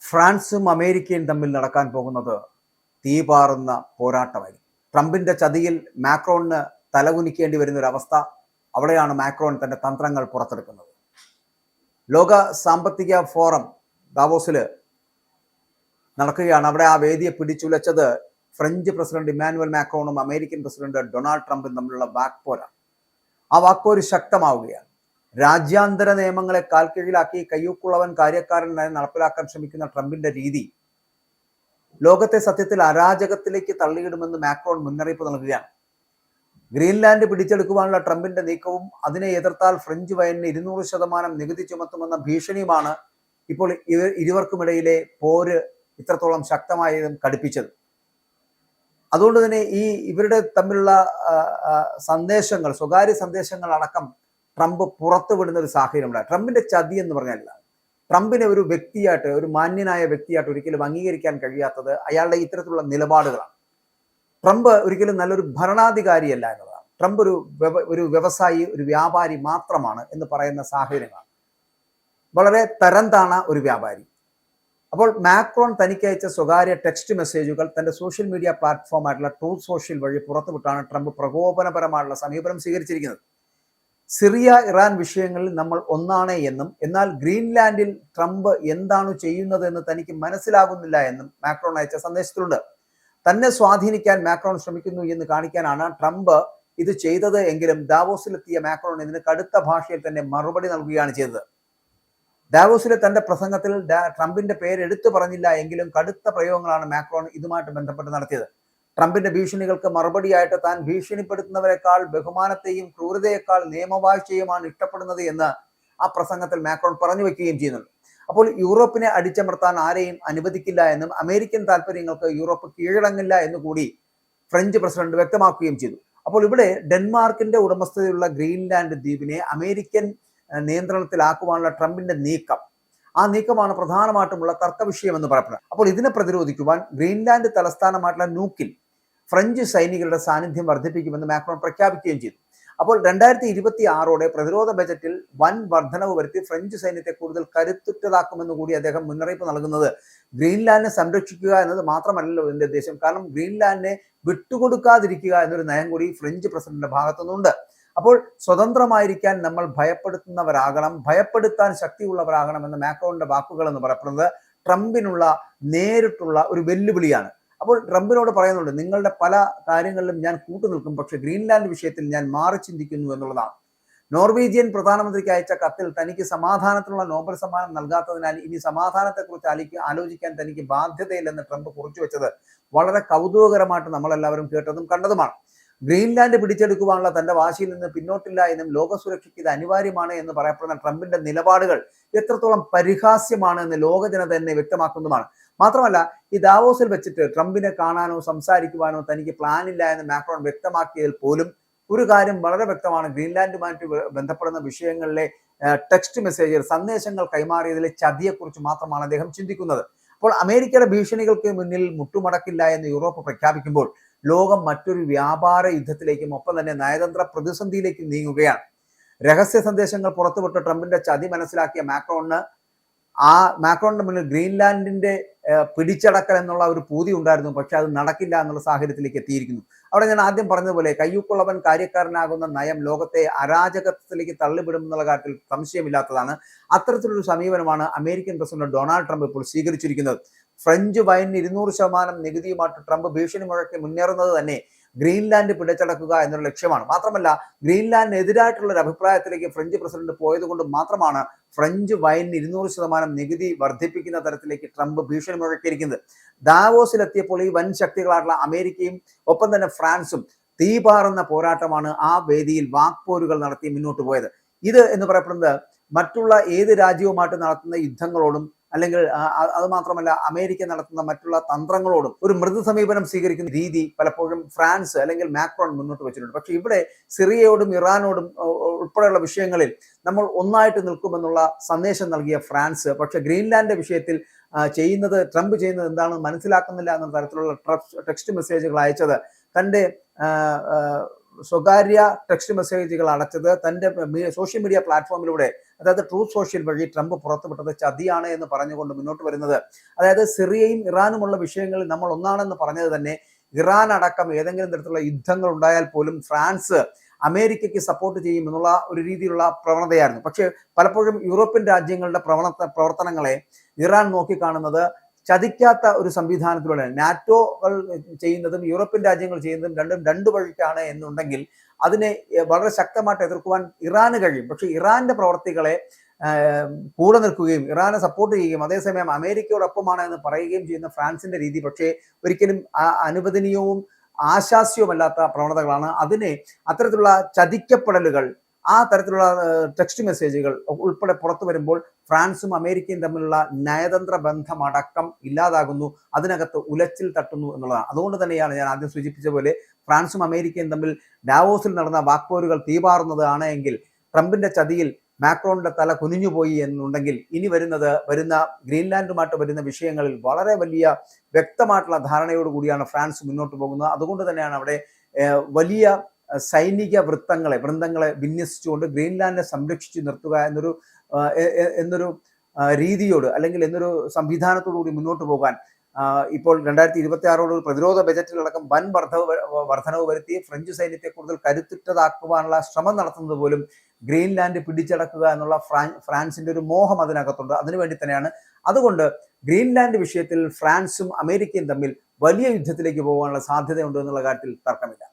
ഫ്രാൻസും അമേരിക്കയും തമ്മിൽ നടക്കാൻ പോകുന്നത് തീപാറുന്ന പോരാട്ടമായിരിക്കും. ട്രംപിന്റെ ചതിയിൽ മാക്രോണിന് തലകുനിക്കേണ്ടി വരുന്ന ഒരു അവസ്ഥ. അവിടെയാണ് മാക്രോൺ തന്റെ തന്ത്രങ്ങൾ പുറത്തെടുക്കുന്നത്. ലോക സാമ്പത്തിക ഫോറം ദാവോസിൽ നടക്കുകയാണ്. അവിടെ ആ വേദിയെ പിടിച്ചുലച്ചത് ഫ്രഞ്ച് പ്രസിഡന്റ് ഇമ്മാനുവൽ മാക്രോണും അമേരിക്കൻ പ്രസിഡന്റ് ഡൊണാൾഡ് ട്രംപും തമ്മിലുള്ള വാക്പോരാണ്. ആ വാക്പോര് ശക്തമാവുകയാണ്. രാജ്യാന്തര നിയമങ്ങളെ കാൽക്കീഴിലാക്കി കയ്യൂക്കുള്ളവൻ കാര്യക്കാരനായി നടപ്പിലാക്കാൻ ശ്രമിക്കുന്ന ട്രംപിന്റെ രീതി ലോകത്തെ സത്യത്തിൽ അരാജകത്തിലേക്ക് തള്ളിയിടുമെന്ന് മാക്രോൺ മുന്നറിയിപ്പ് നൽകുകയാണ്. ഗ്രീൻലാൻഡ് പിടിച്ചെടുക്കുവാനുള്ള ട്രംപിന്റെ നീക്കവും അതിനെ എതിർത്താൽ ഫ്രഞ്ച് വൈനിന് 200% നികുതി ചുമത്തുമെന്ന ഭീഷണിയുമാണ് ഇപ്പോൾ ഇരുവർക്കുമിടയിലെ പോര് ഇത്രത്തോളം ശക്തമായതും കടുപ്പിച്ചത്. അതുകൊണ്ട് തന്നെ ഇവരുടെ തമ്മിലുള്ള സന്ദേശങ്ങൾ, സ്വകാര്യ സന്ദേശങ്ങൾ അടക്കം ട്രംപ് പുറത്തുവിടുന്ന ഒരു സാഹചര്യമുണ്ട്. ട്രംപിന്റെ ചതി എന്ന് പറഞ്ഞാൽ ട്രംപിനെ ഒരു വ്യക്തിയായിട്ട്, ഒരു മാന്യനായ വ്യക്തിയായിട്ട് ഒരിക്കലും അംഗീകരിക്കാൻ കഴിയാത്തത് അയാളുടെ ഇത്തരത്തിലുള്ള നിലപാടുകളാണ്. ട്രംപ് ഒരിക്കലും നല്ലൊരു ഭരണാധികാരിയല്ല എന്നതാണ്. ട്രംപ് ഒരു വ്യവസായി, ഒരു വ്യാപാരി മാത്രമാണ് എന്ന് പറയുന്ന സാഹചര്യങ്ങളാണ്. വളരെ തരം താണ ഒരു വ്യാപാരി. അപ്പോൾ മാക്രോൺ തനിക്ക് അയച്ച സ്വകാര്യ ടെക്സ്റ്റ് മെസ്സേജുകൾ തന്റെ സോഷ്യൽ മീഡിയ പ്ലാറ്റ്ഫോമായിട്ടുള്ള ട്രൂത്ത് സോഷ്യൽ വഴി പുറത്തുവിട്ടാണ് ട്രംപ് പ്രകോപനപരമായുള്ള സമീപനം സ്വീകരിച്ചിരിക്കുന്നത്. സിറിയ ഇറാൻ വിഷയങ്ങളിൽ നമ്മൾ ഒന്നാണ് എന്നും എന്നാൽ ഗ്രീൻലാൻഡിൽ ട്രംപ് എന്താണ് ചെയ്യുന്നത് എന്ന് തനിക്ക് മനസ്സിലാകുന്നില്ല എന്നും മാക്രോൺ അയച്ച സന്ദേശത്തിലുണ്ട്. തന്നെ സ്വാധീനിക്കാൻ മാക്രോൺ ശ്രമിക്കുന്നു എന്ന് കാണിക്കാനാണ് ട്രംപ് ഇത് ചെയ്തത് എങ്കിലും ദാവോസിലെത്തിയ മാക്രോൺ ഇതിന് കടുത്ത ഭാഷയിൽ തന്നെ മറുപടി നൽകുകയാണ് ചെയ്തത്. ദാവോസിലെ തന്റെ പ്രസംഗത്തിൽ ട്രംപിന്റെ പേര് എടുത്തു പറഞ്ഞില്ല എങ്കിലും കടുത്ത പ്രയോഗങ്ങളാണ് മാക്രോൺ ഇതുമായിട്ട് ബന്ധപ്പെട്ട് നടത്തിയത്. ട്രംപിന്റെ ഭീഷണികൾക്ക് മറുപടിയായിട്ട് താൻ ഭീഷണിപ്പെടുത്തുന്നവരെക്കാൾ ബഹുമാനത്തെയും ക്രൂരതയേക്കാൾ നിയമവാഴ്ചയുമാണ് ഇഷ്ടപ്പെടുന്നത് എന്ന് ആ പ്രസംഗത്തിൽ മാക്രോൺ പറഞ്ഞു വെക്കുകയും ചെയ്യുന്നുണ്ട്. അപ്പോൾ യൂറോപ്പിനെ അടിച്ചമർത്താൻ ആരെയും അനുവദിക്കില്ല എന്നും അമേരിക്കൻ താല്പര്യങ്ങൾക്ക് യൂറോപ്പ് കീഴടങ്ങില്ല എന്നുകൂടി ഫ്രഞ്ച് പ്രസിഡന്റ് വ്യക്തമാക്കുകയും ചെയ്തു. അപ്പോൾ ഇവിടെ ഡെൻമാർക്കിന്റെ ഉടമസ്ഥതയിലുള്ള ഗ്രീൻലാൻഡ് ദ്വീപിനെ അമേരിക്കൻ നിയന്ത്രണത്തിലാക്കുവാനുള്ള ട്രംപിന്റെ നീക്കം, ആ നീക്കമാണ് പ്രധാനമായിട്ടുമുള്ള തർക്ക വിഷയം എന്ന് പറയപ്പെടുന്നത്. അപ്പോൾ ഇതിനെ പ്രതിരോധിക്കുവാൻ ഗ്രീൻലാൻഡ് തലസ്ഥാനമായിട്ടുള്ള നൂക്കിൽ ഫ്രഞ്ച് സൈനികരുടെ സാന്നിധ്യം വർദ്ധിപ്പിക്കുമെന്ന് മാക്രോൺ പ്രഖ്യാപിക്കുകയും ചെയ്തു. അപ്പോൾ 2026 പ്രതിരോധ ബജറ്റിൽ വൻ വർധനവ് വരുത്തി ഫ്രഞ്ച് സൈന്യത്തെ കൂടുതൽ കരുത്തുറ്റതാക്കുമെന്ന് കൂടി അദ്ദേഹം മുന്നറിയിപ്പ് നൽകുന്നത് ഗ്രീൻലാൻഡിനെ സംരക്ഷിക്കുക എന്നത് മാത്രമല്ലല്ലോ ഇതിന്റെ ഉദ്ദേശം. കാരണം ഗ്രീൻലാൻഡിനെ വിട്ടുകൊടുക്കാതിരിക്കുക എന്നൊരു നയം കൂടി ഫ്രഞ്ച് പ്രസിഡന്റിന്റെ ഭാഗത്തുനിന്നുണ്ട്. അപ്പോൾ സ്വതന്ത്രമായിരിക്കാൻ നമ്മൾ ഭയപ്പെടുത്തുന്നവരാകണം, ഭയപ്പെടുത്താൻ ശക്തിയുള്ളവരാകണം എന്ന മാക്രോണിന്റെ വാക്കുകൾ എന്ന് പറയപ്പെടുന്നത് ട്രംപിനുള്ള നേരിട്ടുള്ള ഒരു വെല്ലുവിളിയാണ്. അപ്പോൾ ട്രംപിനോട് പറയുന്നുണ്ട്, നിങ്ങളുടെ പല കാര്യങ്ങളിലും ഞാൻ കൂട്ടുനിൽക്കും, പക്ഷെ ഗ്രീൻലാൻഡ് വിഷയത്തിൽ ഞാൻ മാറി ചിന്തിക്കുന്നു എന്നുള്ളതാണ്. നോർവീജിയൻ പ്രധാനമന്ത്രിക്ക് അയച്ച കത്തിൽ തനിക്ക് സമാധാനത്തിനുള്ള നോബൽ സമ്മാനം നൽകാത്തതിനാൽ ഇനി സമാധാനത്തെക്കുറിച്ച് ആലോചിക്കാൻ തനിക്ക് ബാധ്യതയില്ലെന്ന് ട്രംപ് കുറിച്ചു വെച്ചത് വളരെ കൗതുകകരമായിട്ട് നമ്മളെല്ലാവരും കേട്ടതും കണ്ടതുമാണ്. ഗ്രീൻലാൻഡ് പിടിച്ചെടുക്കുവാനുള്ള തന്റെ വാശിയിൽ നിന്ന് പിന്നോട്ടില്ല എന്നും ലോക സുരക്ഷയ്ക്ക് ഇത് അനിവാര്യമാണ് എന്ന് പറയപ്പെടുന്ന ട്രംപിന്റെ നിലപാടുകൾ എത്രത്തോളം പരിഹാസ്യമാണ് എന്ന് ലോക ജനത തന്നെ വ്യക്തമാക്കുന്നതുമാണ്. മാത്രമല്ല, ഈ ദാവോസിൽ വെച്ചിട്ട് ട്രംപിനെ കാണാനോ സംസാരിക്കുവാനോ തനിക്ക് പ്ലാനില്ല എന്ന് മാക്രോൺ വ്യക്തമാക്കിയതിൽ പോലും ഒരു കാര്യം വളരെ വ്യക്തമാണ്. ഗ്രീൻലാൻഡുമായിട്ട് ബന്ധപ്പെടുന്ന വിഷയങ്ങളിലെ ടെക്സ്റ്റ് മെസ്സേജുകൾ, സന്ദേശങ്ങൾ കൈമാറിയതിലെ ചതിയെക്കുറിച്ച് മാത്രമാണ് അദ്ദേഹം ചിന്തിക്കുന്നത്. അപ്പോൾ അമേരിക്കയുടെ ഭീഷണികൾക്ക് മുന്നിൽ മുട്ടുമടക്കില്ല എന്ന് യൂറോപ്പ് പ്രഖ്യാപിക്കുമ്പോൾ ലോകം മറ്റൊരു വ്യാപാര യുദ്ധത്തിലേക്കും ഒപ്പം തന്നെ നയതന്ത്ര പ്രതിസന്ധിയിലേക്കും നീങ്ങുകയാണ്. രഹസ്യ സന്ദേശങ്ങൾ പുറത്തുവിട്ട് ട്രംപിന്റെ ചതി മനസ്സിലാക്കിയ മാക്രോണിന്റെ മുന്നിൽ ഗ്രീൻലാൻഡിന്റെ പിടിച്ചടക്കൽ എന്നുള്ള ഒരു പൂതി ഉണ്ടായിരുന്നു. പക്ഷെ അത് നടക്കില്ല എന്നുള്ള സാഹചര്യത്തിലേക്ക് എത്തിയിരിക്കുന്നു. അവിടെ ഞാൻ ആദ്യം പറഞ്ഞതുപോലെ കയ്യൂക്കുള്ളവൻ കാര്യക്കാരനാകുന്ന നയം ലോകത്തെ അരാജകത്വത്തിലേക്ക് തള്ളിവിടുമെന്നുള്ള കാര്യത്തിൽ സംശയമില്ലാത്തതാണ്. അത്തരത്തിലൊരു സമീപനമാണ് അമേരിക്കൻ പ്രസിഡന്റ് ഡൊണാൾഡ് ട്രംപ് ഇപ്പോൾ സ്വീകരിച്ചിരിക്കുന്നത്. ഫ്രഞ്ച് വൈനിന് 200% നികുതിയുമായിട്ട് ട്രംപ് ഭീഷണി മുഴക്കി മുന്നേറുന്നത് തന്നെ ഗ്രീൻലാൻഡ് പിടിച്ചടക്കുക എന്നൊരു ലക്ഷ്യമാണ്. മാത്രമല്ല, ഗ്രീൻലാൻഡിനെതിരായിട്ടുള്ള ഒരു അഭിപ്രായത്തിലേക്ക് ഫ്രഞ്ച് പ്രസിഡന്റ് പോയതുകൊണ്ട് മാത്രമാണ് ഫ്രഞ്ച് വൈനിന് 200% നികുതി വർദ്ധിപ്പിക്കുന്ന തരത്തിലേക്ക് ട്രംപ് ഭീഷണി മുഴക്കിയിരിക്കുന്നത്. ദാവോസിലെത്തിയപ്പോൾ ഈ വൻ ശക്തികളായിട്ടുള്ള അമേരിക്കയും ഒപ്പം തന്നെ ഫ്രാൻസും തീപാറുന്ന പോരാട്ടമാണ് ആ വേദിയിൽ വാക്പോരുകൾ നടത്തി മുന്നോട്ട് പോയത്. ഇത് എന്ന് പറയപ്പെടുന്നത് മറ്റുള്ള ഏത് രാജ്യവുമായിട്ട് നടത്തുന്ന യുദ്ധങ്ങളോടും അല്ലെങ്കിൽ അത് മാത്രമല്ല അമേരിക്ക നടത്തുന്ന മറ്റുള്ള തന്ത്രങ്ങളോടും ഒരു മൃദു സമീപനം സ്വീകരിക്കുന്ന രീതി പലപ്പോഴും ഫ്രാൻസ് അല്ലെങ്കിൽ മാക്രോൺ മുന്നോട്ട് വെച്ചിട്ടുണ്ട്. പക്ഷെ ഇവിടെ സിറിയയോടും ഇറാനോടും ഉൾപ്പെടെയുള്ള വിഷയങ്ങളിൽ നമ്മൾ ഒന്നായിട്ട് നിൽക്കുമെന്നുള്ള സന്ദേശം നൽകിയ ഫ്രാൻസ് പക്ഷെ ഗ്രീൻലാൻഡ് വിഷയത്തിൽ ട്രംപ് ചെയ്യുന്നത് എന്താണെന്ന് മനസ്സിലാക്കുന്നില്ല എന്ന തരത്തിലുള്ള ടെക്സ്റ്റ് മെസ്സേജുകൾ അയച്ചത്, തൻ്റെ സ്വകാര്യ ടെക്സ്റ്റ് മെസ്സേജുകൾ അടച്ചത്, തൻ്റെ സോഷ്യൽ മീഡിയ പ്ലാറ്റ്ഫോമിലൂടെ അതായത് ട്രൂത്ത് സോഷ്യൽ വഴി ട്രംപ് പുറത്തുവിട്ടത് ചതിയാണ് എന്ന് പറഞ്ഞുകൊണ്ട് മുന്നോട്ട് വരുന്നത്. അതായത് സിറിയയും ഇറാനുമുള്ള വിഷയങ്ങളിൽ നമ്മൾ ഒന്നാണെന്ന് പറഞ്ഞത് തന്നെ ഇറാൻ അടക്കം ഏതെങ്കിലും തരത്തിലുള്ള യുദ്ധങ്ങൾ ഉണ്ടായാൽ പോലും ഫ്രാൻസ് അമേരിക്കയ്ക്ക് സപ്പോർട്ട് ചെയ്യും എന്നുള്ള ഒരു രീതിയിലുള്ള പ്രവണതയായിരുന്നു. പക്ഷേ പലപ്പോഴും യൂറോപ്യൻ രാജ്യങ്ങളുടെ പ്രവർത്തനങ്ങളെ ഇറാൻ നോക്കിക്കാണുന്നത് ചതിക്കാത്ത ഒരു സംവിധാനത്തിലൂടെ നാറ്റോകൾ ചെയ്യുന്നതും യൂറോപ്യൻ രാജ്യങ്ങൾ ചെയ്യുന്നതും രണ്ടും രണ്ടു വഴിക്കാണ് എന്നുണ്ടെങ്കിൽ അതിനെ വളരെ ശക്തമായിട്ട് എതിർക്കുവാൻ ഇറാന് കഴിയും. പക്ഷെ ഇറാന്റെ പ്രവർത്തികളെ കൂടെ നിൽക്കുകയും ഇറാനെ സപ്പോർട്ട് ചെയ്യുകയും അതേസമയം അമേരിക്കയോടൊപ്പമാണ് എന്ന് പറയുകയും ചെയ്യുന്ന ഫ്രാൻസിന്റെ രീതി പക്ഷേ ഒരിക്കലും അനുവദനീയവും ആശാസ്യവുമല്ലാത്ത പ്രവണതകളാണ്. അതിനെ അത്തരത്തിലുള്ള ചതിക്കപ്പെടലുകൾ ആ തരത്തിലുള്ള ടെക്സ്റ്റ് മെസ്സേജുകൾ ഉൾപ്പെടെ പുറത്തു വരുമ്പോൾ ഫ്രാൻസും അമേരിക്കയും തമ്മിലുള്ള നയതന്ത്ര ബന്ധമടക്കം ഇല്ലാതാകുന്നു, അതിനകത്ത് ഉലച്ചിൽ തട്ടുന്നു എന്നുള്ളതാണ്. അതുകൊണ്ട് തന്നെയാണ് ഞാൻ ആദ്യം സൂചിപ്പിച്ച പോലെ ഫ്രാൻസും അമേരിക്കയും തമ്മിൽ ഡാവോസിൽ നടന്ന വാക്പോരുകൾ തീപാറുന്നതാണ് എങ്കിൽ ട്രംപിന്റെ ചതിയിൽ മാക്രോണിന്റെ തല കുനിഞ്ഞുപോയി എന്നുണ്ടെങ്കിൽ ഇനി വരുന്ന ഗ്രീൻലാൻഡുമായിട്ട് വരുന്ന വിഷയങ്ങളിൽ വളരെ വലിയ വ്യക്തമായിട്ടുള്ള ധാരണയോട് കൂടിയാണ് ഫ്രാൻസ് മുന്നോട്ട് പോകുന്നത്. അതുകൊണ്ട് തന്നെയാണ് അവിടെ വലിയ സൈനിക വൃന്ദങ്ങളെ വിന്യസിച്ചുകൊണ്ട് ഗ്രീൻലാൻഡിനെ സംരക്ഷിച്ചു നിർത്തുക എന്നൊരു രീതിയോട് അല്ലെങ്കിൽ എന്നൊരു സംവിധാനത്തോടു കൂടി മുന്നോട്ട് പോകാൻ ഇപ്പോൾ 2026 പ്രതിരോധ ബജറ്റിലടക്കം വൻ വർധനവ് വരുത്തി ഫ്രഞ്ച് സൈന്യത്തെ കൂടുതൽ കരുത്തുറ്റതാക്കുവാനുള്ള ശ്രമം നടത്തുന്നത് പോലും ഗ്രീൻലാൻഡ് പിടിച്ചടക്കുക എന്നുള്ള ഫ്രാൻസിന്റെ ഒരു മോഹം അതിനകത്തുണ്ട്. അതിനുവേണ്ടി തന്നെയാണ്. അതുകൊണ്ട് ഗ്രീൻലാൻഡ് വിഷയത്തിൽ ഫ്രാൻസും അമേരിക്കയും തമ്മിൽ വലിയ യുദ്ധത്തിലേക്ക് പോകാനുള്ള സാധ്യതയുണ്ട് എന്നുള്ള കാര്യത്തിൽ തർക്കമില്ല.